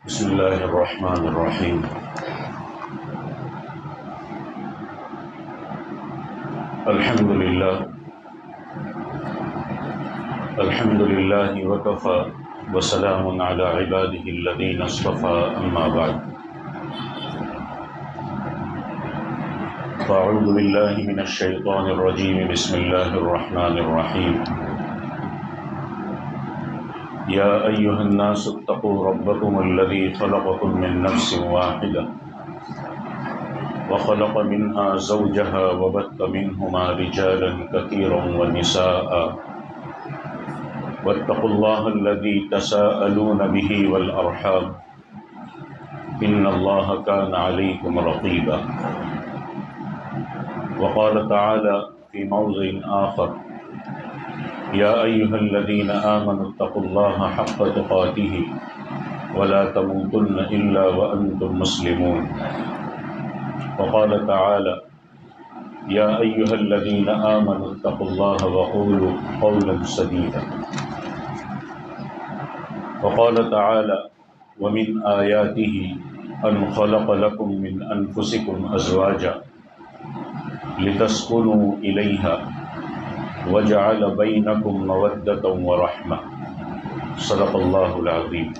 بسم اللہ الرحمن الرحیم۔ الحمد للہ وکفی وسلام علی عبادہ الذین اصطفی، اما بعد فاعوذ باللہ من الشیطان الرجیم، بسم اللہ الرحمن الرحیم۔ یا ایہا الناس اتقوا ربکم الذی خلقکم من نفس واحدہ وخلق منها زوجها وبث منهما رجالا كثيرا ونساء واتقوا الله الذي تساءلون به والأرحام إن الله كان عليكم رقيبا، وقال تعالى في موضع آخر: يا أيها الذين آمنوا اتقوا الله حق تقاته ولا تموتن إلا وأنتم مسلمون، وقال تعالى: يا أيها الذين آمنوا اتقوا الله وقولوا قولا سديدا، وقال تعالى: ومن آياته أن خلق لكم من أنفسكم أزواجا لتسكنوا إليها وجعل بينكم مودة ورحمة، صدق الله العظيم۔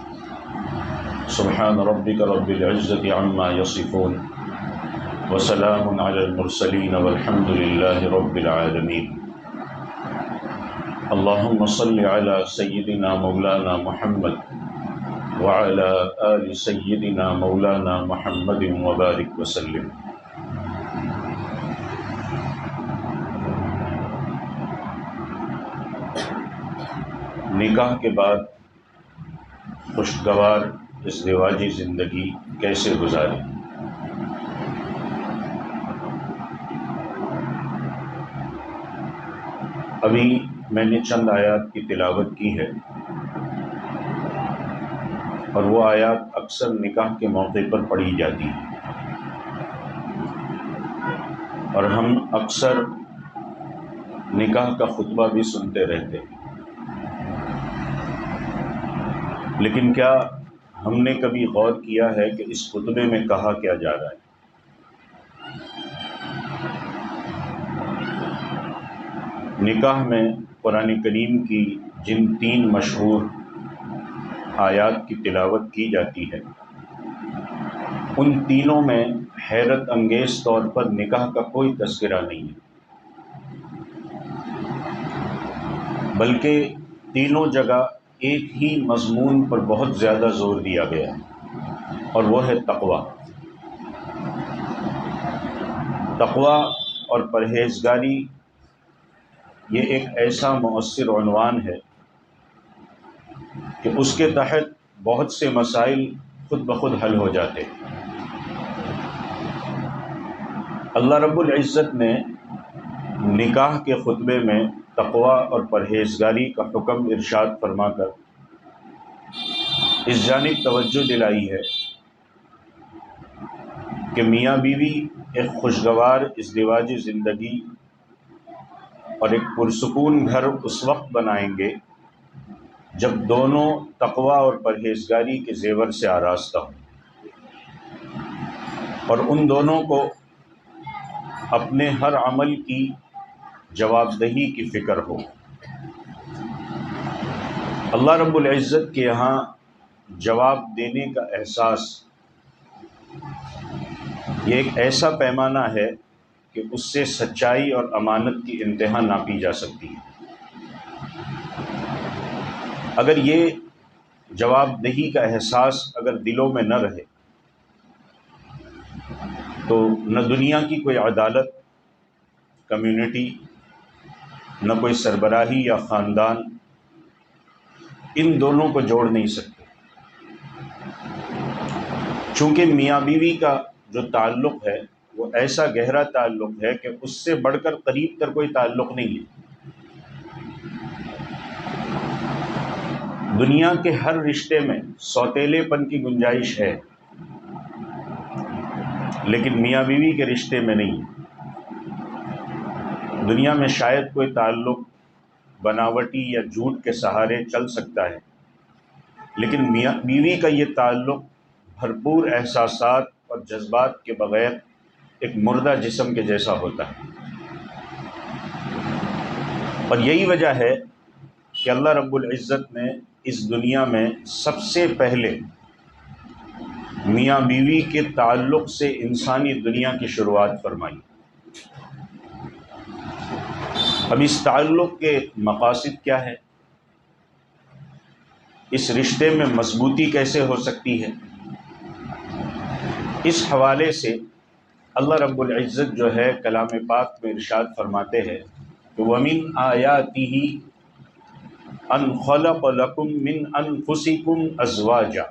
سبحان ربك رب العزة عما يصفون وسلام على المرسلين والحمد لله رب العالمين۔ اللهم صل على سيدنا مولانا محمد وعلى آل سيدنا مولانا محمد وبارك وسلم۔ نکاح کے بعد خوشگوار ازدواجی زندگی کیسے گزاریں؟ ابھی میں نے چند آیات کی تلاوت کی ہے، اور وہ آیات اکثر نکاح کے موقع پر پڑھی جاتی ہیں، اور ہم اکثر نکاح کا خطبہ بھی سنتے رہتے ہیں، لیکن کیا ہم نے کبھی غور کیا ہے کہ اس خطبے میں کہا کیا جا رہا ہے؟ نکاح میں قرآن کریم کی جن 3 مشہور آیات کی تلاوت کی جاتی ہے، ان تینوں میں حیرت انگیز طور پر نکاح کا کوئی تذکرہ نہیں ہے، بلکہ تینوں جگہ ایک ہی مضمون پر بہت زیادہ زور دیا گیا ہے، اور وہ ہے تقوی۔ تقوی اور پرہیزگاری یہ ایک ایسا مؤثر عنوان ہے کہ اس کے تحت بہت سے مسائل خود بخود حل ہو جاتے ہیں۔ اللہ رب العزت نے نکاح کے خطبے میں تقوی اور پرہیزگاری کا حکم ارشاد فرما کر اس جانب توجہ دلائی ہے کہ میاں بیوی ایک خوشگوار ازدواجی زندگی اور ایک پرسکون گھر اس وقت بنائیں گے جب دونوں تقوی اور پرہیزگاری کے زیور سے آراستہ ہوں، اور ان دونوں کو اپنے ہر عمل کی جواب دہی کی فکر ہو۔ اللہ رب العزت کے یہاں جواب دینے کا احساس یہ ایک ایسا پیمانہ ہے کہ اس سے سچائی اور امانت کی انتہا ناپی جا سکتی ہے۔ اگر یہ جواب دہی کا احساس اگر دلوں میں نہ رہے تو نہ دنیا کی کوئی عدالت، کمیونٹی، نہ کوئی سربراہی یا خاندان ان دونوں کو جوڑ نہیں سکتے، چونکہ میاں بیوی کا جو تعلق ہے وہ ایسا گہرا تعلق ہے کہ اس سے بڑھ کر قریب تر کوئی تعلق نہیں ہے۔ دنیا کے ہر رشتے میں سوتیلے پن کی گنجائش ہے، لیکن میاں بیوی کے رشتے میں نہیں۔ دنیا میں شاید کوئی تعلق بناوٹی یا جھوٹ کے سہارے چل سکتا ہے، لیکن میاں بیوی کا یہ تعلق بھرپور احساسات اور جذبات کے بغیر ایک مردہ جسم کے جیسا ہوتا ہے۔ اور یہی وجہ ہے کہ اللہ رب العزت نے اس دنیا میں سب سے پہلے میاں بیوی کے تعلق سے انسانی دنیا کی شروعات فرمائی۔ اب اس تعلق کے مقاصد کیا ہے، اس رشتے میں مضبوطی کیسے ہو سکتی ہے، اس حوالے سے اللہ رب العزت جو ہے کلام پاک میں ارشاد فرماتے ہیں کہ وَمِنْ آیَاتِهِ أَنْ خَلَقَ لَكُم مِّنْ أَنفُسِكُمْ أَزْوَاجًا،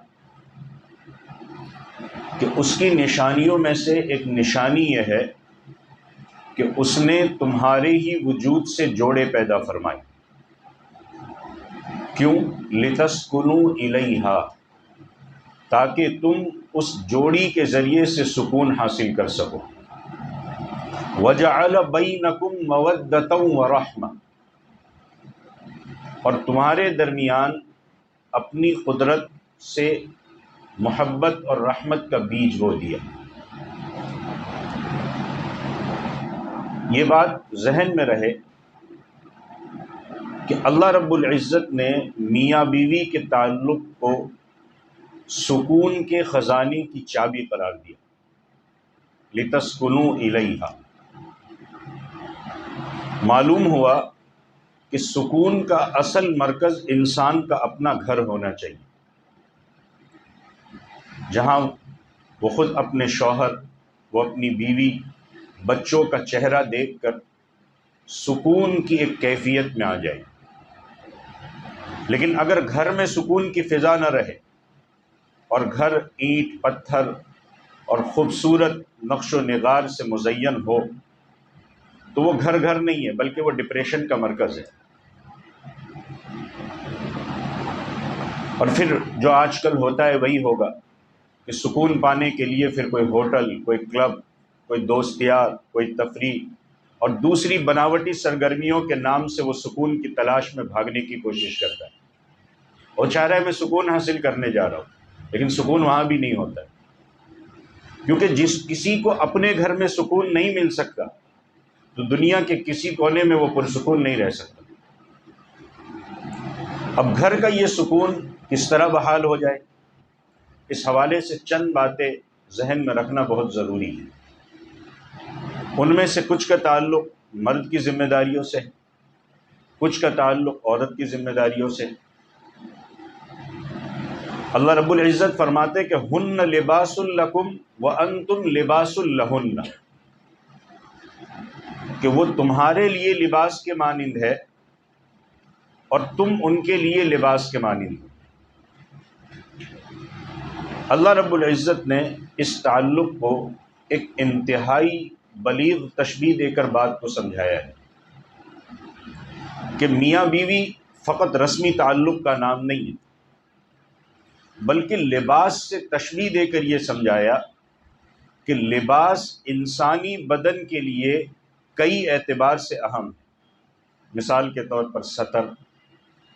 کہ اس کی نشانیوں میں سے ایک نشانی یہ ہے کہ اس نے تمہارے ہی وجود سے جوڑے پیدا فرمائے۔ کیوں؟ لِتَسْكُنُوا إِلَيْهَا، تاکہ تم اس جوڑی کے ذریعے سے سکون حاصل کر سکو۔ وَجَعَلَ بَيْنَكُمْ مَوَدَّةً وَرَحْمَةً، اور تمہارے درمیان اپنی قدرت سے محبت اور رحمت کا بیج بو دیا۔ یہ بات ذہن میں رہے کہ اللہ رب العزت نے میاں بیوی کے تعلق کو سکون کے خزانے کی چابی قرار دیا، لِتَسْكُنُوا إِلَيْهَا۔ معلوم ہوا کہ سکون کا اصل مرکز انسان کا اپنا گھر ہونا چاہیے، جہاں وہ خود اپنے شوہر، وہ اپنی بیوی، بچوں کا چہرہ دیکھ کر سکون کی ایک کیفیت میں آ جائے۔ لیکن اگر گھر میں سکون کی فضا نہ رہے اور گھر اینٹ پتھر اور خوبصورت نقش و نگار سے مزین ہو تو وہ گھر نہیں ہے، بلکہ وہ ڈپریشن کا مرکز ہے۔ اور پھر جو آج کل ہوتا ہے وہی ہوگا کہ سکون پانے کے لیے پھر کوئی ہوٹل، کوئی کلب، کوئی دوست یار، کوئی تفریح اور دوسری بناوٹی سرگرمیوں کے نام سے وہ سکون کی تلاش میں بھاگنے کی کوشش کرتا ہے۔ وہ چاہ رہا ہے میں سکون حاصل کرنے جا رہا ہوں، لیکن سکون وہاں بھی نہیں ہوتا ہے، کیونکہ کسی کو اپنے گھر میں سکون نہیں مل سکتا تو دنیا کے کسی کونے میں وہ پرسکون نہیں رہ سکتا۔ اب گھر کا یہ سکون کس طرح بحال ہو جائے، اس حوالے سے چند باتیں ذہن میں رکھنا بہت ضروری ہے۔ ان میں سے کچھ کا تعلق مرد کی ذمہ داریوں سے ہے، کچھ کا تعلق عورت کی ذمہ داریوں سے۔ اللہ رب العزت فرماتے کہ ہن لباس لکم وانتم لباس لہن، کہ وہ تمہارے لیے لباس کے مانند ہے اور تم ان کے لیے لباس کے مانند ہو۔ اللہ رب العزت نے اس تعلق کو ایک انتہائی بلیغ تشبیہ دے کر بات کو سمجھایا ہے کہ میاں بیوی فقط رسمی تعلق کا نام نہیں ہے، بلکہ لباس سے تشبیہ دے کر یہ سمجھایا کہ لباس انسانی بدن کے لیے کئی اعتبار سے اہم ہے۔ مثال کے طور پر ستر،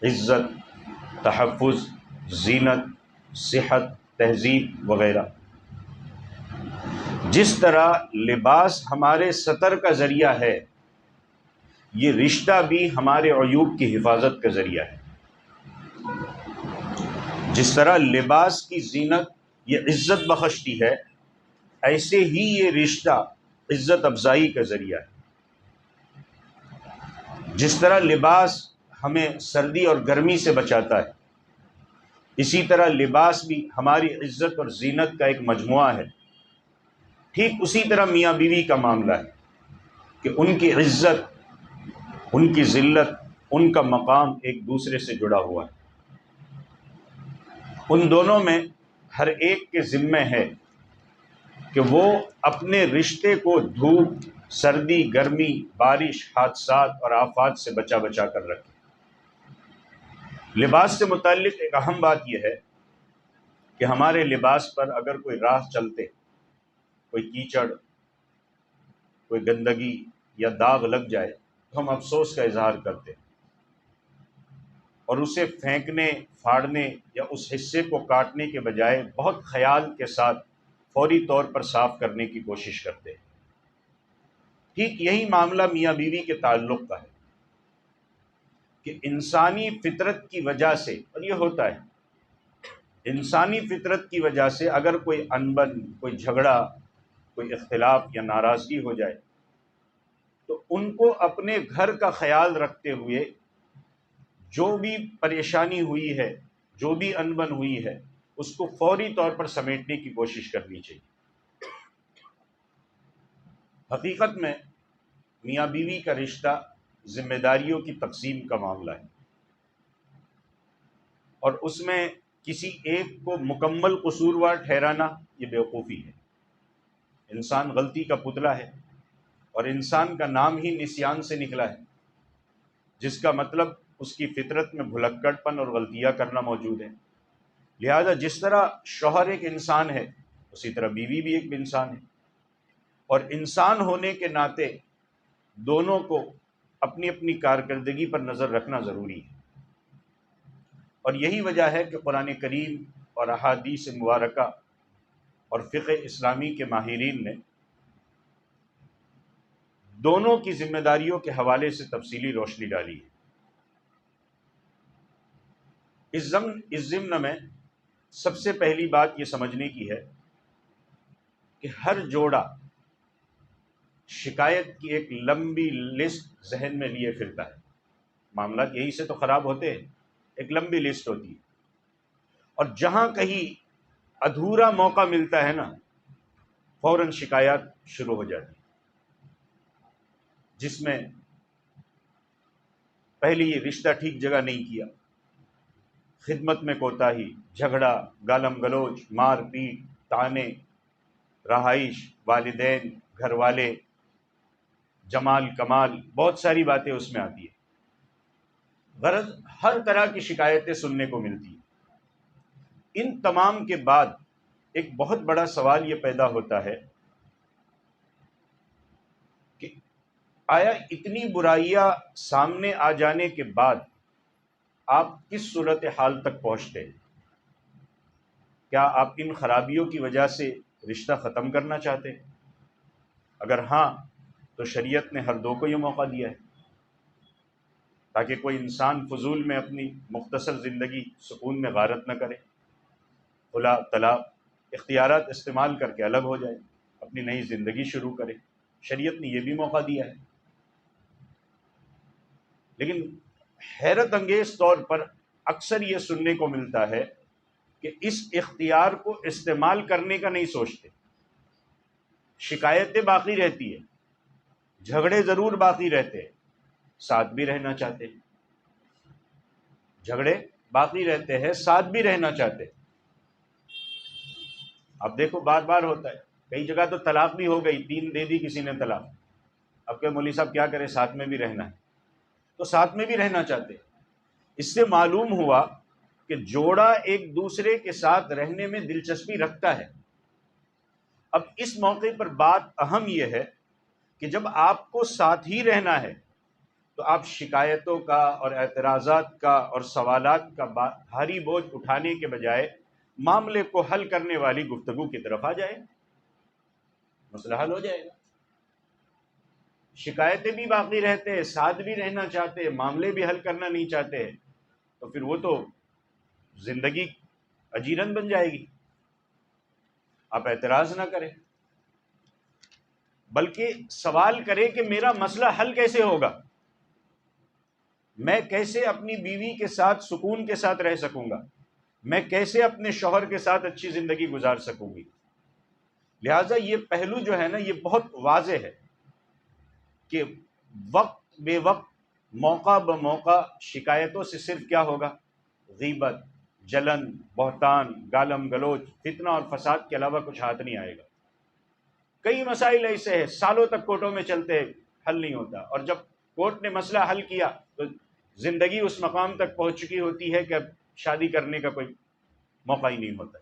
عزت، تحفظ، زینت، صحت، تہذیب وغیرہ۔ جس طرح لباس ہمارے ستر کا ذریعہ ہے، یہ رشتہ بھی ہمارے عیوب کی حفاظت کا ذریعہ ہے۔ جس طرح لباس کی زینت یہ عزت بخشتی ہے، ایسے ہی یہ رشتہ عزت افزائی کا ذریعہ ہے۔ جس طرح لباس ہمیں سردی اور گرمی سے بچاتا ہے، اسی طرح لباس بھی ہماری عزت اور زینت کا ایک مجموعہ ہے۔ ٹھیک اسی طرح میاں بیوی کا معاملہ ہے کہ ان کی عزت، ان کی ذلت، ان کا مقام ایک دوسرے سے جڑا ہوا ہے۔ ان دونوں میں ہر ایک کے ذمہ ہے کہ وہ اپنے رشتے کو دھوپ، سردی، گرمی، بارش، حادثات اور آفات سے بچا کر رکھے۔ لباس سے متعلق ایک اہم بات یہ ہے کہ ہمارے لباس پر اگر کوئی راہ چلتے کوئی کیچڑ، کوئی گندگی یا داغ لگ جائے تو ہم افسوس کا اظہار کرتے ہیں۔ اور اسے پھینکنے، پھاڑنے یا اس حصے کو کاٹنے کے بجائے بہت خیال کے ساتھ فوری طور پر صاف کرنے کی کوشش کرتے ہیں۔ ٹھیک یہی معاملہ میاں بیوی کے تعلق کا ہے کہ انسانی فطرت کی وجہ سے، اور یہ ہوتا ہے، انسانی فطرت کی وجہ سے اگر کوئی انبن، کوئی جھگڑا، کوئی اختلاف یا ناراضگی ہو جائے تو ان کو اپنے گھر کا خیال رکھتے ہوئے جو بھی پریشانی ہوئی ہے، جو بھی انبن ہوئی ہے، اس کو فوری طور پر سمیٹنے کی کوشش کرنی چاہیے۔ حقیقت میں میاں بیوی کا رشتہ ذمہ داریوں کی تقسیم کا معاملہ ہے، اور اس میں کسی ایک کو مکمل قصوروار ٹھہرانا یہ بیوقوفی ہے۔ انسان غلطی کا پتلا ہے، اور انسان کا نام ہی نسیان سے نکلا ہے، جس کا مطلب اس کی فطرت میں بھلکڑ پن اور غلطیاں کرنا موجود ہے۔ لہذا جس طرح شوہر ایک انسان ہے، اسی طرح بیوی بھی ایک انسان ہے، اور انسان ہونے کے ناطے دونوں کو اپنی اپنی کارکردگی پر نظر رکھنا ضروری ہے۔ اور یہی وجہ ہے کہ قرآن کریم اور احادیث مبارکہ اور فقہ اسلامی کے ماہرین نے دونوں کی ذمہ داریوں کے حوالے سے تفصیلی روشنی ڈالی ہے۔ اس ضمن میں سب سے پہلی بات یہ سمجھنے کی ہے کہ ہر جوڑا شکایت کی ایک لمبی لسٹ ذہن میں لیے پھرتا ہے۔ معاملات یہی سے تو خراب ہوتے ہیں، ایک لمبی لسٹ ہوتی ہے، اور جہاں کہیں ادھورا موقع ملتا ہے نا، فوراً شکایات شروع ہو جاتی ہیں، جس میں پہلی رشتہ ٹھیک جگہ نہیں کیا، خدمت میں کوتاہی، جھگڑا، گالم گلوچ، مار پیٹ، طعنے، رہائش، والدین، گھر والے، جمال کمال، بہت ساری باتیں اس میں آتی ہیں۔ غرض ہر طرح کی شکایتیں سننے کو ملتی ہیں۔ ان تمام کے بعد ایک بہت بڑا سوال یہ پیدا ہوتا ہے کہ آیا اتنی برائیاں سامنے آ جانے کے بعد آپ کس صورت حال تک پہنچتے ہیں؟ کیا آپ ان خرابیوں کی وجہ سے رشتہ ختم کرنا چاہتے ہیں؟ اگر ہاں تو شریعت نے ہر دو کو یہ موقع دیا ہے تاکہ کوئی انسان فضول میں اپنی مختصر زندگی سکون میں غارت نہ کرے، خلا، طلاق، اختیارات استعمال کر کے الگ ہو جائے، اپنی نئی زندگی شروع کرے۔ شریعت نے یہ بھی موقع دیا ہے۔ لیکن حیرت انگیز طور پر اکثر یہ سننے کو ملتا ہے کہ اس اختیار کو استعمال کرنے کا نہیں سوچتے، شکایتیں باقی رہتی ہیں، جھگڑے ضرور باقی رہتے ہیں، ساتھ بھی رہنا چاہتے ہیں، جھگڑے باقی رہتے ہیں، ساتھ بھی رہنا چاہتے ہیں۔ اب دیکھو بار بار ہوتا ہے، کئی جگہ تو طلاق بھی ہو گئی، 3 دے دی کسی نے طلاق، اب کہ مولوی صاحب کیا کرے، ساتھ میں بھی رہنا ہے، تو ساتھ میں بھی رہنا چاہتے ہیں۔ اس سے معلوم ہوا کہ جوڑا ایک دوسرے کے ساتھ رہنے میں دلچسپی رکھتا ہے۔ اب اس موقع پر بات اہم یہ ہے کہ جب آپ کو ساتھ ہی رہنا ہے تو آپ شکایتوں کا اور اعتراضات کا اور سوالات کا بھاری بوجھ اٹھانے کے بجائے معاملے کو حل کرنے والی گفتگو کی طرف آ جائے، مسئلہ حل ہو جائے گا۔ شکایتیں بھی باقی رہتے ہیں، ساتھ بھی رہنا چاہتے ہیں، معاملے بھی حل کرنا نہیں چاہتے ہیں، تو پھر وہ تو زندگی اجیرن بن جائے گی۔ آپ اعتراض نہ کریں، بلکہ سوال کریں کہ میرا مسئلہ حل کیسے ہوگا، میں کیسے اپنی بیوی کے ساتھ سکون کے ساتھ رہ سکوں گا، میں کیسے اپنے شوہر کے ساتھ اچھی زندگی گزار سکوں گی۔ لہٰذا یہ پہلو جو ہے نا، یہ بہت واضح ہے کہ وقت بے وقت، موقع بموقع شکایتوں سے صرف کیا ہوگا؟ غیبت، جلن، بہتان، گالم گلوچ، فتنہ اور فساد کے علاوہ کچھ ہاتھ نہیں آئے گا۔ کئی مسائل ایسے ہیں سالوں تک کورٹوں میں چلتے ہیں، حل نہیں ہوتا، اور جب کورٹ نے مسئلہ حل کیا تو زندگی اس مقام تک پہنچ چکی ہوتی ہے کہ اب شادی کرنے کا کوئی موقع ہی نہیں ہوتا،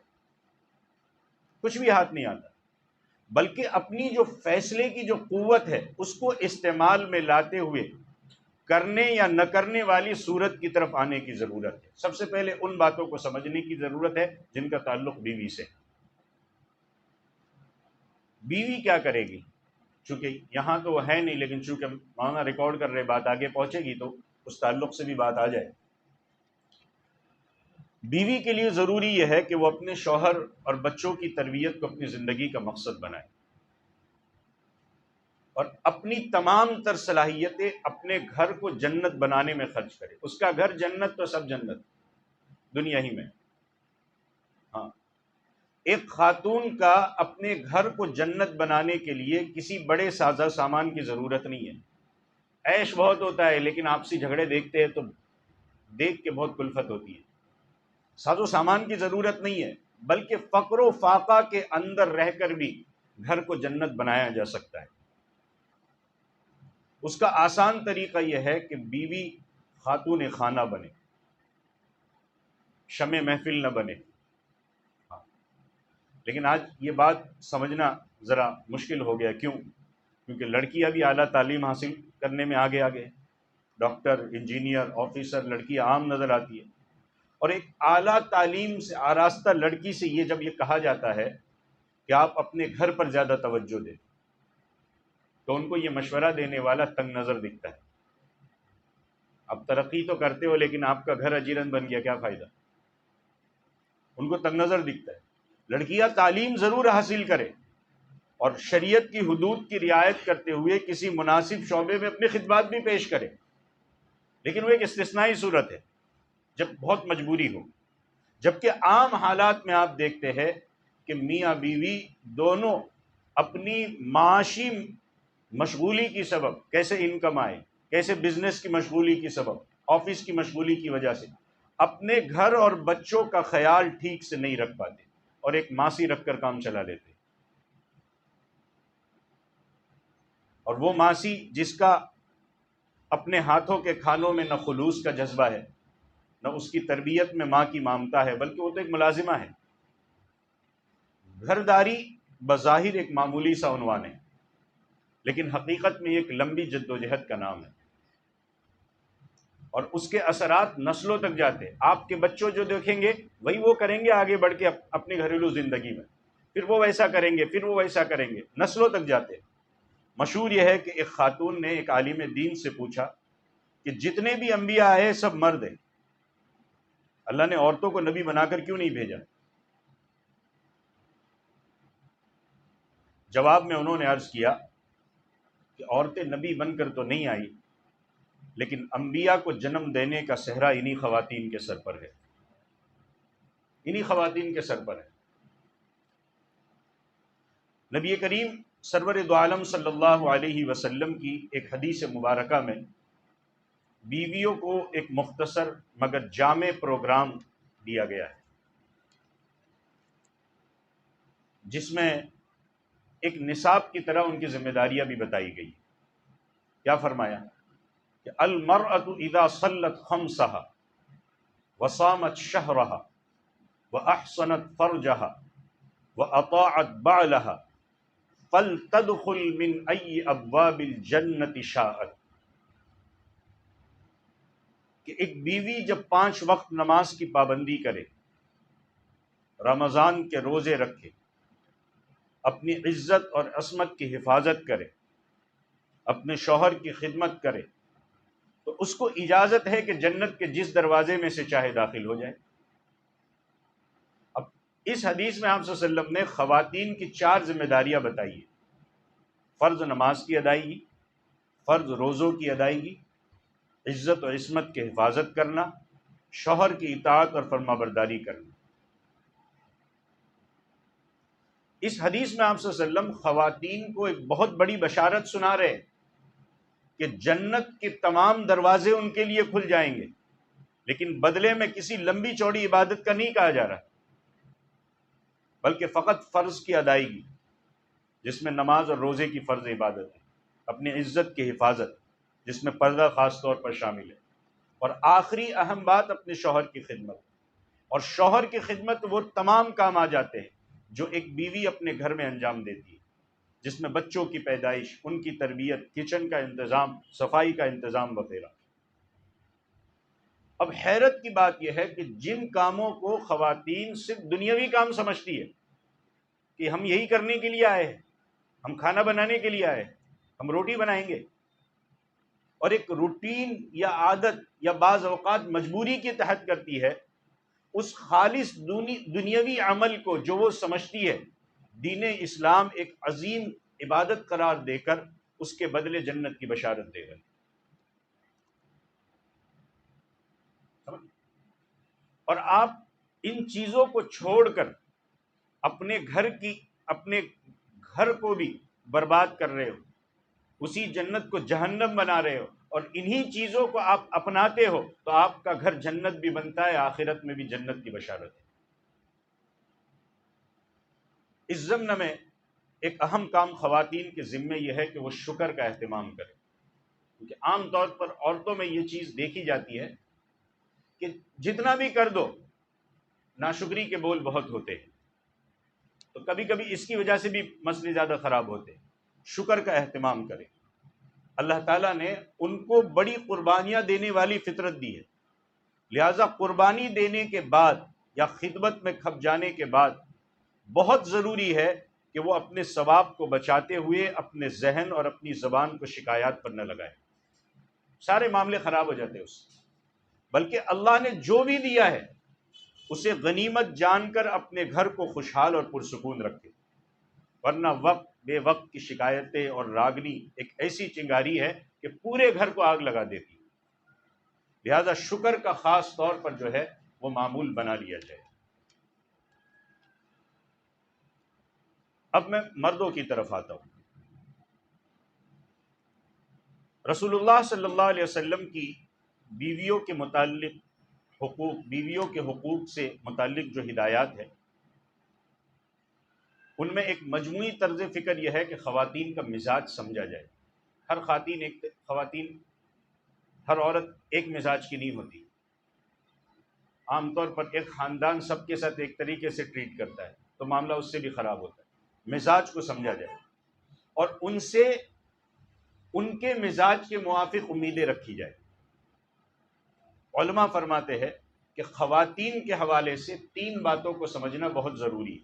کچھ بھی ہاتھ نہیں آتا، بلکہ اپنی جو فیصلے کی جو قوت ہے اس کو استعمال میں لاتے ہوئے کرنے یا نہ کرنے والی صورت کی طرف آنے کی ضرورت ہے۔ سب سے پہلے ان باتوں کو سمجھنے کی ضرورت ہے جن کا تعلق بیوی سے۔ بیوی کیا کرے گی؟ چونکہ یہاں تو وہ ہے نہیں، لیکن چونکہ مولانا ریکارڈ کر رہے، بات آگے پہنچے گی تو اس تعلق سے بھی بات آ جائے۔ بیوی کے لیے ضروری یہ ہے کہ وہ اپنے شوہر اور بچوں کی تربیت کو اپنی زندگی کا مقصد بنائے، اور اپنی تمام تر صلاحیتیں اپنے گھر کو جنت بنانے میں خرچ کرے۔ اس کا گھر جنت تو سب جنت دنیا ہی میں۔ ہاں، ایک خاتون کا اپنے گھر کو جنت بنانے کے لیے کسی بڑے سازہ سامان کی ضرورت نہیں ہے۔ عیش بہت ہوتا ہے، لیکن آپسی جھگڑے دیکھتے ہیں تو دیکھ کے بہت کلفت ہوتی ہے۔ ساز و سامان کی ضرورت نہیں ہے، بلکہ فقر و فاقہ کے اندر رہ کر بھی گھر کو جنت بنایا جا سکتا ہے۔ اس کا آسان طریقہ یہ ہے کہ بیوی خاتون خانہ بنے، شمع محفل نہ بنے۔ لیکن آج یہ بات سمجھنا ذرا مشکل ہو گیا۔ کیوں؟ کیونکہ لڑکیاں بھی اعلیٰ تعلیم حاصل کرنے میں آگے آگے، ڈاکٹر، انجینئر، آفیسر، لڑکی عام نظر آتی ہے۔ اور ایک اعلیٰ تعلیم سے آراستہ لڑکی سے یہ جب یہ کہا جاتا ہے کہ آپ اپنے گھر پر زیادہ توجہ دیں، تو ان کو یہ مشورہ دینے والا تنگ نظر دکھتا ہے۔ اب ترقی تو کرتے ہو، لیکن آپ کا گھر اجیرن بن گیا، کیا فائدہ؟ ان کو تنگ نظر دکھتا ہے۔ لڑکیاں تعلیم ضرور حاصل کرے اور شریعت کی حدود کی رعایت کرتے ہوئے کسی مناسب شعبے میں اپنی خدمات بھی پیش کرے، لیکن وہ ایک استثنائی صورت ہے جب بہت مجبوری ہو۔ جبکہ عام حالات میں آپ دیکھتے ہیں کہ میاں بیوی دونوں اپنی معاشی مشغولی کی سبب، کیسے انکم آئے، کیسے بزنس کی مشغولی کی سبب، آفس کی مشغولی کی وجہ سے اپنے گھر اور بچوں کا خیال ٹھیک سے نہیں رکھ پاتے، اور ایک ماسی رکھ کر کام چلا لیتے۔ اور وہ ماسی جس کا اپنے ہاتھوں کے کھانوں میں نہ خلوص کا جذبہ ہے، نہ اس کی تربیت میں ماں کی مامتا ہے، بلکہ وہ تو ایک ملازمہ ہے۔ گھرداری بظاہر ایک معمولی سا عنوان ہے، لیکن حقیقت میں ایک لمبی جدوجہد کا نام ہے، اور اس کے اثرات نسلوں تک جاتے۔ آپ کے بچوں جو دیکھیں گے وہی وہ کریں گے آگے بڑھ کے اپنی گھریلو زندگی میں، پھر وہ ویسا کریں گے، پھر وہ ویسا کریں گے، نسلوں تک جاتے۔ مشہور یہ ہے کہ ایک خاتون نے ایک عالم دین سے پوچھا کہ جتنے بھی انبیاء آئے سب مرد ہیں، اللہ نے عورتوں کو نبی بنا کر کیوں نہیں بھیجا؟ جواب میں انہوں نے عرض کیا کہ عورتیں نبی بن کر تو نہیں آئی، لیکن انبیاء کو جنم دینے کا صحرا انہی خواتین کے سر پر ہے، انہی خواتین کے سر پر ہے۔ نبی کریم سرور دو عالم صلی اللہ علیہ وسلم کی ایک حدیث مبارکہ میں بیویوں کو ایک مختصر مگر جامع پروگرام دیا گیا ہے، جس میں ایک نصاب کی طرح ان کی ذمہ داریاں بھی بتائی گئی۔ کیا فرمایا کہ المرأة اذا صلت خمسها وصامت شهرها واحصنت فرجها واطاعت بعلها فلتدخل من ای ابواب الجنة شاءت، کہ ایک بیوی جب 5 وقت نماز کی پابندی کرے، رمضان کے روزے رکھے، اپنی عزت اور عصمت کی حفاظت کرے، اپنے شوہر کی خدمت کرے، تو اس کو اجازت ہے کہ جنت کے جس دروازے میں سے چاہے داخل ہو جائے۔ اب اس حدیث میں آپ صلی اللہ علیہ وسلم نے خواتین کی 4 ذمہ داریاں بتائی ہیں: فرض نماز کی ادائیگی، فرض روزوں کی ادائیگی، عزت و عصمت کی حفاظت کرنا، شوہر کی اطاعت اور فرما برداری کرنا۔ اس حدیث میں آپ صلی اللہ علیہ وسلم خواتین کو ایک بہت بڑی بشارت سنا رہے کہ جنت کے تمام دروازے ان کے لیے کھل جائیں گے، لیکن بدلے میں کسی لمبی چوڑی عبادت کا نہیں کہا جا رہا، بلکہ فقط فرض کی ادائیگی، جس میں نماز اور روزے کی فرض عبادت ہے، اپنی عزت کی حفاظت، جس میں پردہ خاص طور پر شامل ہے، اور آخری اہم بات اپنے شوہر کی خدمت۔ اور شوہر کی خدمت وہ تمام کام آ جاتے ہیں جو ایک بیوی اپنے گھر میں انجام دیتی ہے، جس میں بچوں کی پیدائش، ان کی تربیت، کچن کا انتظام، صفائی کا انتظام وغیرہ۔ اب حیرت کی بات یہ ہے کہ جن کاموں کو خواتین صرف دنیاوی کام سمجھتی ہے کہ ہم یہی کرنے کے لیے آئے ہیں، ہم کھانا بنانے کے لیے آئے ہیں، ہم روٹی بنائیں گے، اور ایک روٹین یا عادت یا بعض اوقات مجبوری کے تحت کرتی ہے، اس خالص دنیاوی عمل کو جو وہ سمجھتی ہے دین اسلام ایک عظیم عبادت قرار دے کر اس کے بدلے جنت کی بشارت دے گا۔ اور آپ ان چیزوں کو چھوڑ کر اپنے گھر کو بھی برباد کر رہے ہو، اسی جنت کو جہنم بنا رہے ہو، اور انہی چیزوں کو آپ اپناتے ہو تو آپ کا گھر جنت بھی بنتا ہے، آخرت میں بھی جنت کی بشارت ہے۔ اس ضمن میں ایک اہم کام خواتین کے ذمے یہ ہے کہ وہ شکر کا اہتمام کریں، کیونکہ عام طور پر عورتوں میں یہ چیز دیکھی جاتی ہے کہ جتنا بھی کر دو ناشکری کے بول بہت ہوتے ہیں، تو کبھی کبھی اس کی وجہ سے بھی مسئلے زیادہ خراب ہوتے ہیں۔ شکر کا اہتمام کریں، اللہ تعالیٰ نے ان کو بڑی قربانیاں دینے والی فطرت دی ہے، لہذا قربانی دینے کے بعد یا خدمت میں کھپ جانے کے بعد بہت ضروری ہے کہ وہ اپنے ثواب کو بچاتے ہوئے اپنے ذہن اور اپنی زبان کو شکایات پر نہ لگائیں، سارے معاملے خراب ہو جاتے ہیں اس سے۔ بلکہ اللہ نے جو بھی دیا ہے اسے غنیمت جان کر اپنے گھر کو خوشحال اور پرسکون رکھے، ورنہ وقت بے وقت کی شکایتیں اور راگنی ایک ایسی چنگاری ہے کہ پورے گھر کو آگ لگا دیتی، لہذا شکر کا خاص طور پر جو ہے وہ معمول بنا لیا جائے۔ اب میں مردوں کی طرف آتا ہوں۔ رسول اللہ صلی اللہ علیہ وسلم کی بیویوں کے متعلق بیویوں کے حقوق سے متعلق جو ہدایات ہے، ان میں ایک مجموعی طرز فکر یہ ہے کہ خواتین کا مزاج سمجھا جائے۔ ہر عورت ایک مزاج کی نہیں ہوتی، عام طور پر ایک خاندان سب کے ساتھ ایک طریقے سے ٹریٹ کرتا ہے تو معاملہ اس سے بھی خراب ہوتا ہے۔ مزاج کو سمجھا جائے اور ان سے ان کے مزاج کے موافق امیدیں رکھی جائے۔ علماء فرماتے ہیں کہ خواتین کے حوالے سے 3 باتوں کو سمجھنا بہت ضروری ہے،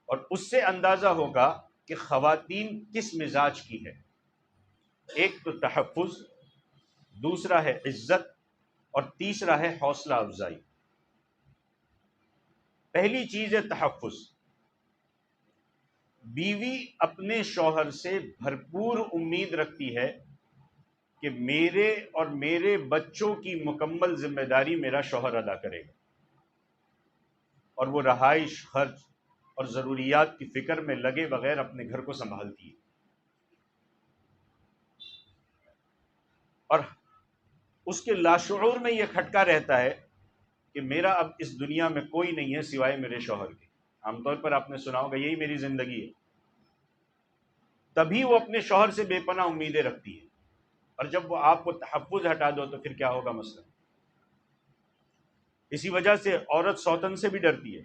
اور اس سے اندازہ ہوگا کہ خواتین کس مزاج کی ہے۔ ایک تو تحفظ، دوسرا ہے عزت، اور تیسرا ہے حوصلہ افزائی۔ پہلی چیز ہے تحفظ۔ بیوی اپنے شوہر سے بھرپور امید رکھتی ہے کہ میرے اور میرے بچوں کی مکمل ذمہ داری میرا شوہر ادا کرے گا، اور وہ رہائش، خرچ اور ضروریات کی فکر میں لگے بغیر اپنے گھر کو سنبھالتی ہے، اور اس کے لاشعور میں یہ کھٹکا رہتا ہے کہ میرا اب اس دنیا میں کوئی نہیں ہے سوائے میرے شوہر کے۔ عام طور پر آپ نے سنا ہوگا یہی میری زندگی ہے، تبھی وہ اپنے شوہر سے بے پناہ امیدیں رکھتی ہے، اور جب وہ آپ کو تحفظ ہٹا دو تو پھر کیا ہوگا مسئلہ۔ اسی وجہ سے عورت سوتن سے بھی ڈرتی ہے،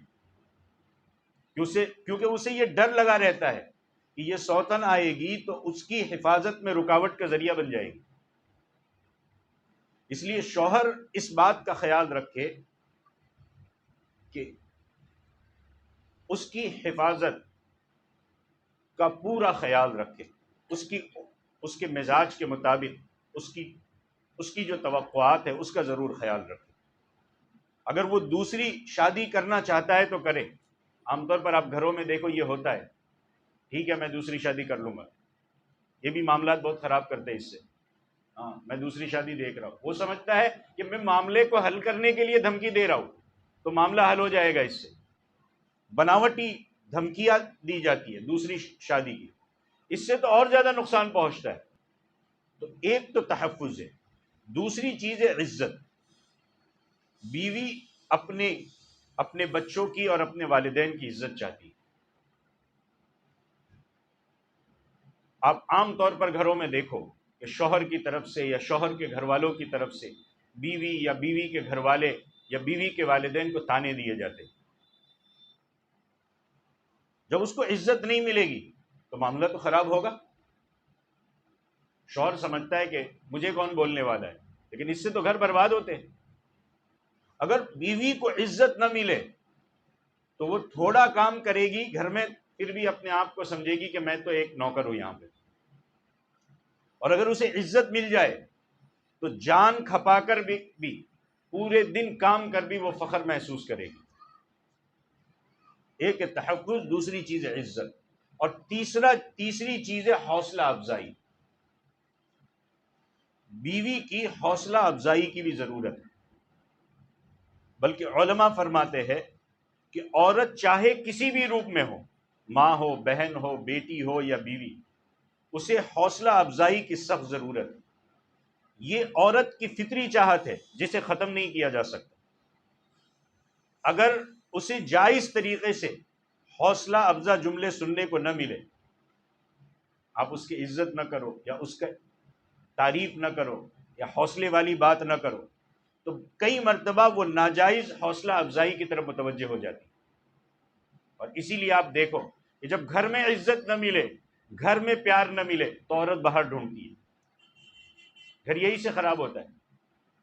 کیونکہ اسے یہ ڈر لگا رہتا ہے کہ یہ سوتن آئے گی تو اس کی حفاظت میں رکاوٹ کا ذریعہ بن جائے گی۔ اس لیے شوہر اس بات کا خیال رکھے کہ اس کی حفاظت کا پورا خیال رکھے، اس کے مزاج کے مطابق اس کی جو توقعات ہے اس کا ضرور خیال رکھے۔ اگر وہ دوسری شادی کرنا چاہتا ہے تو کرے، عام طور پر آپ گھروں میں دیکھو یہ ہوتا ہے، ٹھیک ہے میں دوسری شادی کر لوں گا، یہ بھی معاملات بہت خراب کرتے ہیں اس سے، ہاں میں دوسری شادی دیکھ رہا ہوں، وہ سمجھتا ہے کہ میں معاملے کو حل کرنے کے لیے دھمکی دے رہا ہوں تو معاملہ حل ہو جائے گا، اس سے بناوٹی دھمکیاں دی جاتی ہے دوسری شادی کی، اس سے تو اور زیادہ نقصان پہنچتا ہے۔ تو ایک تو تحفظ ہے، دوسری چیز ہے عزت۔ بیوی اپنے بچوں کی اور اپنے والدین کی عزت چاہتی ہے۔ آپ عام طور پر گھروں میں دیکھو کہ شوہر کی طرف سے یا شوہر کے گھر والوں کی طرف سے بیوی یا بیوی کے گھر والے یا بیوی کے والدین کو تانے دیے جاتے، جب اس کو عزت نہیں ملے گی تو معاملہ تو خراب ہوگا. شوہر سمجھتا ہے کہ مجھے کون بولنے والا ہے، لیکن اس سے تو گھر برباد ہوتے ہیں. اگر بیوی کو عزت نہ ملے تو وہ تھوڑا کام کرے گی گھر میں، پھر بھی اپنے آپ کو سمجھے گی کہ میں تو ایک نوکر ہوں یہاں پہ. اور اگر اسے عزت مل جائے تو جان کھپا کر بھی پورے دن کام کر بھی وہ فخر محسوس کرے گی. ایک ہے تحفظ، دوسری چیز ہے عزت، اور تیسری چیز ہے حوصلہ افزائی. بیوی کی حوصلہ افزائی کی بھی ضرورت ہے. بلکہ علماء فرماتے ہیں کہ عورت چاہے کسی بھی روپ میں ہو، ماں ہو، بہن ہو، بیٹی ہو یا بیوی، اسے حوصلہ افزائی کی سخت ضرورت ہے. یہ عورت کی فطری چاہت ہے جسے ختم نہیں کیا جا سکتا. اگر اسے جائز طریقے سے حوصلہ افزا جملے سننے کو نہ ملے، آپ اس کی عزت نہ کرو یا اس کا تعریف نہ کرو یا حوصلے والی بات نہ کرو، تو کئی مرتبہ وہ ناجائز حوصلہ افزائی کی طرف متوجہ ہو جاتی. اور اسی لیے آپ دیکھو کہ جب گھر میں عزت نہ ملے، گھر میں پیار نہ ملے تو عورت باہر ڈھونڈتی ہے. گھر یہی سے خراب ہوتا ہے.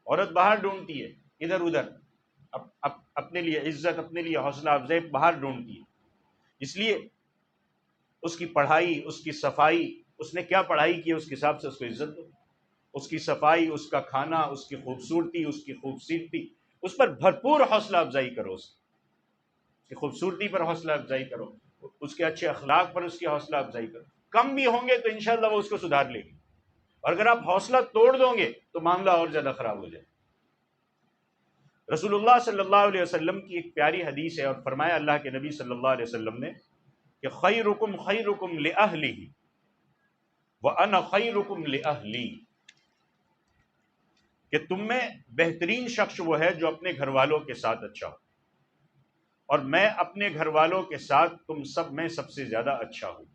عورت باہر ڈھونڈتی ہے، ادھر ادھر، اپنے لیے عزت، اپنے لیے حوصلہ افزائی باہر ڈھونڈتی ہے. اس لیے اس کی پڑھائی، اس کی صفائی، اس نے کیا پڑھائی کی ہے اس کے حساب سے اس کو عزت دو. اس کی صفائی، اس کا کھانا، اس کی خوبصورتی، اس کی خوبصورتی، اس پر بھرپور حوصلہ افزائی کرو. اس کی خوبصورتی پر حوصلہ افزائی کرو، اس کے اچھے اخلاق پر اس کی حوصلہ افزائی کرو. کم بھی ہوں گے تو انشاءاللہ وہ اس کو سدھار لے گی. اور اگر آپ حوصلہ توڑ دو گے تو معاملہ اور زیادہ خراب ہو جائے. رسول اللہ صلی اللہ علیہ وسلم کی ایک پیاری حدیث ہے، اور فرمایا اللہ کے نبی صلی اللہ علیہ وسلم نے کہ خیرکم خیرکم لأہلہ وَأَنَا خَيْرُكُمْ لِأَهْلِي، کہ تم میں بہترین شخص وہ ہے جو اپنے گھر والوں کے ساتھ اچھا ہو، اور میں اپنے گھر والوں کے ساتھ تم سب میں سب سے زیادہ اچھا ہوں.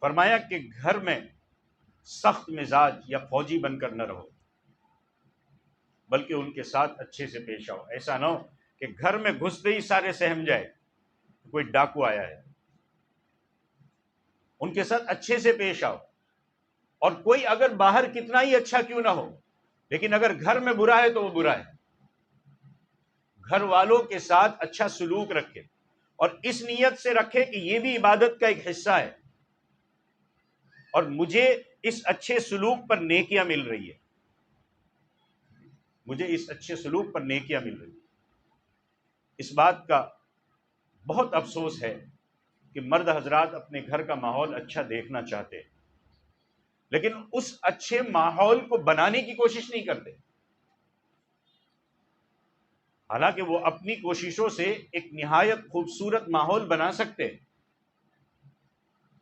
فرمایا کہ گھر میں سخت مزاج یا فوجی بن کر نہ رہو، بلکہ ان کے ساتھ اچھے سے پیش آؤ. ایسا نہ ہو کہ گھر میں گھستے ہی سارے سہم جائے کوئی ڈاکو آیا ہے. ان کے ساتھ اچھے سے پیش آؤ. اور کوئی اگر باہر کتنا ہی اچھا کیوں نہ ہو، لیکن اگر گھر میں برا ہے تو وہ برا ہے. گھر والوں کے ساتھ اچھا سلوک رکھے، اور اس نیت سے رکھے کہ یہ بھی عبادت کا ایک حصہ ہے اور مجھے اس اچھے سلوک پر نیکیاں مل رہی ہے. مجھے اس اچھے سلوک پر نیکیاں مل رہی ہیں. اس بات کا بہت افسوس ہے کہ مرد حضرات اپنے گھر کا ماحول اچھا دیکھنا چاہتے ہیں، لیکن اس اچھے ماحول کو بنانے کی کوشش نہیں کرتے. حالانکہ وہ اپنی کوششوں سے ایک نہایت خوبصورت ماحول بنا سکتے.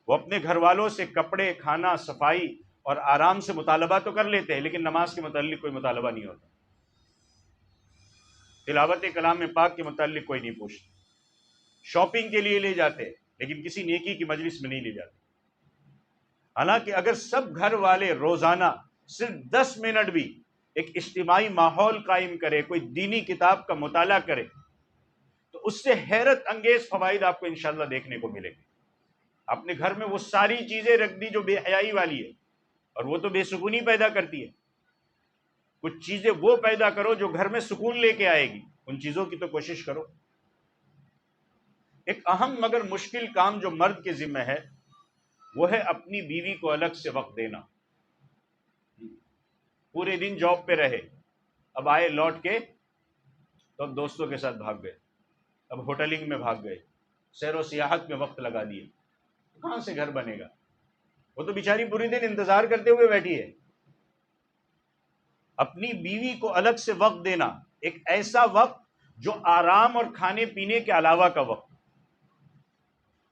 وہ اپنے گھر والوں سے کپڑے، کھانا، صفائی اور آرام سے مطالبہ تو کر لیتے ہیں، لیکن نماز کے متعلق کوئی مطالبہ نہیں ہوتا. تلاوت کلام پاک کے متعلق کوئی نہیں پوچھتا. شاپنگ کے لیے لے جاتے لیکن کسی نیکی کی مجلس میں نہیں لے جاتے. حالانکہ اگر سب گھر والے روزانہ صرف 10 منٹ بھی ایک اجتماعی ماحول قائم کرے، کوئی دینی کتاب کا مطالعہ کرے، تو اس سے حیرت انگیز فوائد آپ کو انشاءاللہ دیکھنے کو ملے گے. اپنے گھر میں وہ ساری چیزیں رکھ دی جو بے حیائی والی ہے، اور وہ تو بے سکونی پیدا کرتی ہے. کچھ چیزیں وہ پیدا کرو جو گھر میں سکون لے کے آئے گی، ان چیزوں کی تو کوشش کرو. ایک اہم مگر مشکل کام جو مرد کے ذمہ ہے وہ ہے اپنی بیوی کو الگ سے وقت دینا. پورے دن جاب پہ رہے، اب آئے لوٹ کے تو اب دوستوں کے ساتھ بھاگ گئے، اب ہوٹلنگ میں بھاگ گئے، سیر و سیاحت میں وقت لگا دیے. کہاں سے گھر بنے گا؟ وہ تو بیچاری پوری دن انتظار کرتے ہوئے بیٹھی ہے. اپنی بیوی کو الگ سے وقت دینا، ایک ایسا وقت جو آرام اور کھانے پینے کے علاوہ کا وقت،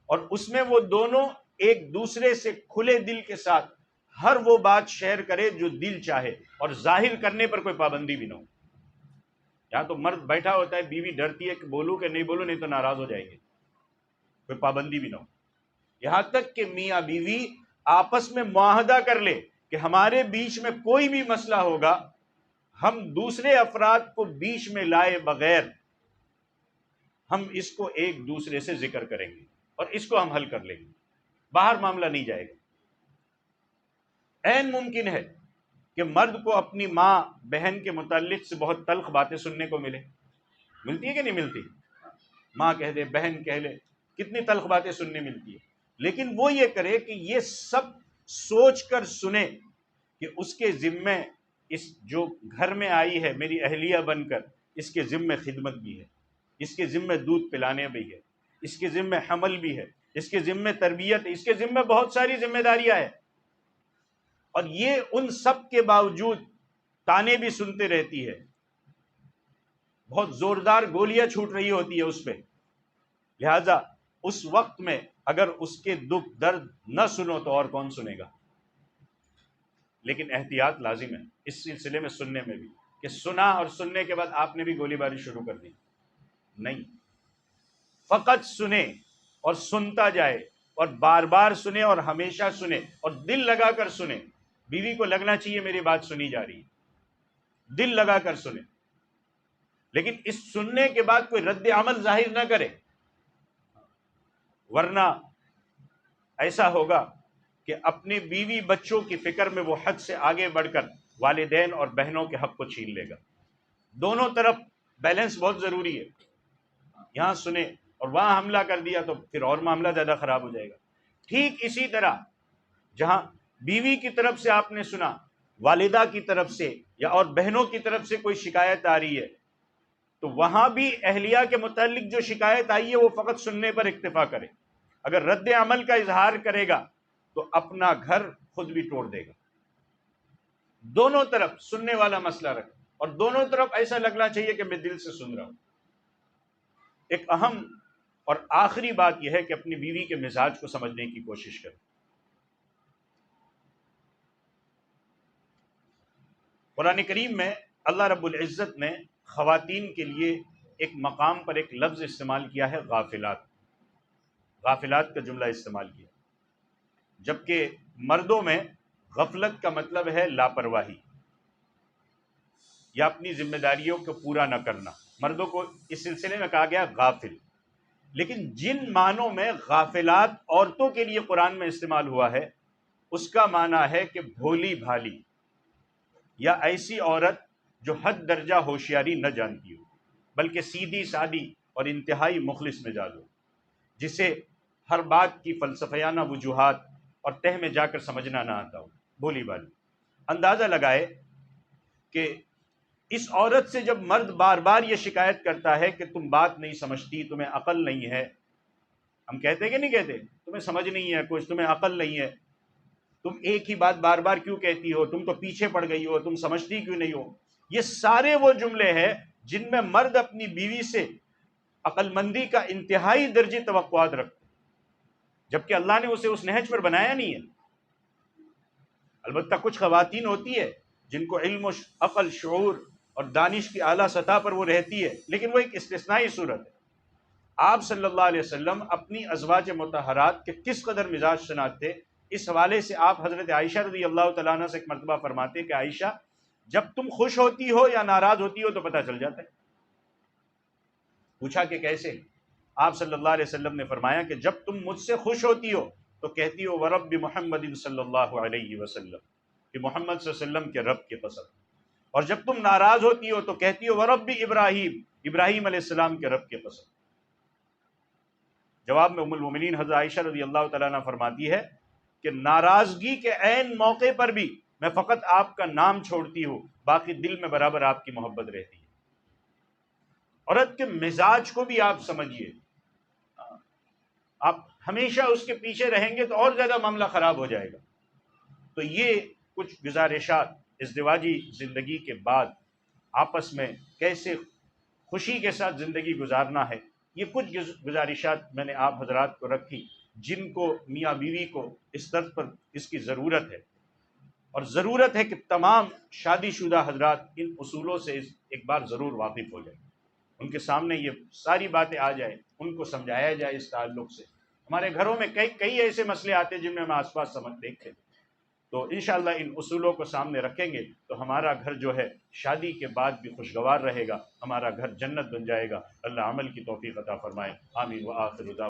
اور اس میں وہ دونوں ایک دوسرے سے کھلے دل کے ساتھ ہر وہ بات شیئر کرے جو دل چاہے، اور ظاہر کرنے پر کوئی پابندی بھی نہ ہو. یہاں تو مرد بیٹھا ہوتا ہے، بیوی ڈرتی ہے کہ بولوں کہ نہیں بولوں، نہیں تو ناراض ہو جائیں گے. کوئی پابندی بھی نہ ہو. یہاں تک کہ میاں بیوی آپس میں معاہدہ کر لے کہ ہمارے بیچ میں کوئی بھی مسئلہ ہوگا، ہم دوسرے افراد کو بیچ میں لائے بغیر ہم اس کو ایک دوسرے سے ذکر کریں گے. اور اس کو ہم حل کر لیں گے، باہر معاملہ نہیں جائے گا۔ عین ممکن ہے کہ مرد کو اپنی ماں بہن کے متعلق سے بہت تلخ باتیں سننے کو ملتی ہے کہ نہیں ملتی؟ ماں کہہ دے، بہن کہہ لے، کتنی تلخ باتیں سننے ملتی ہے، لیکن وہ یہ کرے کہ یہ سب سوچ کر سنے کہ اس کے ذمے، اس جو گھر میں آئی ہے میری اہلیہ بن کر، اس کے ذمے خدمت بھی ہے، اس کے ذمے دودھ پلانے بھی ہے، اس کے ذمے حمل بھی ہے، اس کے ذمے تربیت ہے، اس کے ذمے بہت ساری ذمہ داریاں ہیں، اور یہ ان سب کے باوجود تانے بھی سنتے رہتی ہے، بہت زوردار گولیاں چھوٹ رہی ہوتی ہے اس پہ، لہذا اس وقت میں اگر اس کے دکھ درد نہ سنو تو اور کون سنے گا؟ لیکن احتیاط لازم ہے اس سلسلے میں سننے میں بھی، کہ سنا اور سننے کے بعد آپ نے بھی گولی باری شروع کر دی، نہیں، فقط سنے اور سنتا جائے، اور بار بار سنے اور ہمیشہ سنے اور دل لگا کر سنے۔ بیوی کو لگنا چاہیے میری بات سنی جا رہی ہے، دل لگا کر سنے، لیکن اس سننے کے بعد کوئی رد عمل ظاہر نہ کرے، ورنہ ایسا ہوگا کہ اپنے بیوی بچوں کی فکر میں وہ حد سے آگے بڑھ کر والدین اور بہنوں کے حق کو چھین لے گا۔ دونوں طرف بیلنس بہت ضروری ہے، یہاں سنے اور وہاں حملہ کر دیا تو پھر اور معاملہ زیادہ خراب ہو جائے گا۔ ٹھیک اسی طرح جہاں بیوی کی طرف سے آپ نے سنا، والدہ کی طرف سے یا اور بہنوں کی طرف سے کوئی شکایت آ رہی ہے، تو وہاں بھی اہلیہ کے متعلق جو شکایت آئی ہے وہ فقط سننے پر اکتفا کرے، اگر رد عمل کا اظہار کرے گا تو اپنا گھر خود بھی توڑ دے گا۔ دونوں طرف سننے والا مسئلہ رکھ، اور دونوں طرف ایسا لگنا چاہیے کہ میں دل سے سن رہا ہوں۔ ایک اہم اور آخری بات یہ ہے کہ اپنی بیوی کے مزاج کو سمجھنے کی کوشش کریں۔ قرآن کریم میں اللہ رب العزت نے خواتین کے لیے ایک مقام پر ایک لفظ استعمال کیا ہے، غافلات، غافلات کا جملہ استعمال کیا، جبکہ مردوں میں غفلت کا مطلب ہے لاپرواہی یا اپنی ذمہ داریوں کو پورا نہ کرنا، مردوں کو اس سلسلے میں کہا گیا غافل۔ لیکن جن معنوں میں غافلات عورتوں کے لیے قرآن میں استعمال ہوا ہے، اس کا معنی ہے کہ بھولی بھالی، یا ایسی عورت جو حد درجہ ہوشیاری نہ جانتی ہو، بلکہ سیدھی سادی اور انتہائی مخلص مزاج ہو، جسے ہر بات کی فلسفیانہ وجوہات اور تہ میں جا کر سمجھنا نہ آتا ہو، بھولی بھالی۔ اندازہ لگائے کہ اس عورت سے جب مرد بار بار یہ شکایت کرتا ہے کہ تم بات نہیں سمجھتی، تمہیں عقل نہیں ہے، ہم کہتے کہ نہیں کہتے تمہیں سمجھ نہیں ہے کچھ، تمہیں عقل نہیں ہے، تم ایک ہی بات بار بار کیوں کہتی ہو، تم تو پیچھے پڑ گئی ہو، تم سمجھتی کیوں نہیں ہو، یہ سارے وہ جملے ہیں جن میں مرد اپنی بیوی سے عقل مندی کا انتہائی درجی توقعات رکھتے، جبکہ اللہ نے اسے اس نہج پر بنایا نہیں ہے۔ البتہ کچھ خواتین ہوتی ہے جن کو علم و عقل، شعور اور دانش کی اعلیٰ سطح پر وہ رہتی ہے، لیکن وہ ایک استثنائی صورت ہے۔ آپ صلی اللہ علیہ وسلم اپنی ازواج مطہرات کے کس قدر مزاج شناس تھے، اس حوالے سے آپ حضرت عائشہ رضی اللہ تعالیٰ عنہ سے ایک مرتبہ فرماتے کہ عائشہ، جب تم خوش ہوتی ہو یا ناراض ہوتی ہو تو پتہ چل جاتا ہے۔ پوچھا کہ کیسے؟ آپ صلی اللہ علیہ وسلم نے فرمایا کہ جب تم مجھ سے خوش ہوتی ہو تو کہتی ہو وَرَبِّ محمد صلی اللہ علیہ وسلم، کہ محمد صلی اللہ علیہ وسلم کے رب کی قسم، اور جب تم ناراض ہوتی ہو تو کہتی ہو وَرَبِّ ابراہیم، ابراہیم علیہ السلام کے رب کی قسم۔ جواب میں ام المومنین حضرت عائشہ رضی اللہ تعالیٰ عنہ فرماتی ہے کہ ناراضگی کے عین موقع پر بھی میں فقط آپ کا نام چھوڑتی ہوں، باقی دل میں برابر آپ کی محبت رہتی ہے۔ عورت کے مزاج کو بھی آپ سمجھیے، آپ ہمیشہ اس کے پیچھے رہیں گے تو اور زیادہ معاملہ خراب ہو جائے گا۔ تو یہ کچھ گزارشات ازدواجی زندگی کے بعد آپس میں کیسے خوشی کے ساتھ زندگی گزارنا ہے، یہ کچھ گزارشات میں نے آپ حضرات کو رکھی جن کو میاں بیوی کو اس طرز پر اس کی ضرورت ہے، اور ضرورت ہے کہ تمام شادی شدہ حضرات ان اصولوں سے ایک بار ضرور واقف ہو جائیں، ان کے سامنے یہ ساری باتیں آ جائیں، ان کو سمجھایا جائے اس تعلق سے۔ ہمارے گھروں میں کئی ایسے مسئلے آتے ہیں جن میں ہم آس پاس دیکھتے ہیں، تو انشاءاللہ ان اصولوں کو سامنے رکھیں گے تو ہمارا گھر جو ہے شادی کے بعد بھی خوشگوار رہے گا، ہمارا گھر جنت بن جائے گا۔ اللہ عمل کی توفیق عطا فرمائے، آمین۔ وآخر دعوانا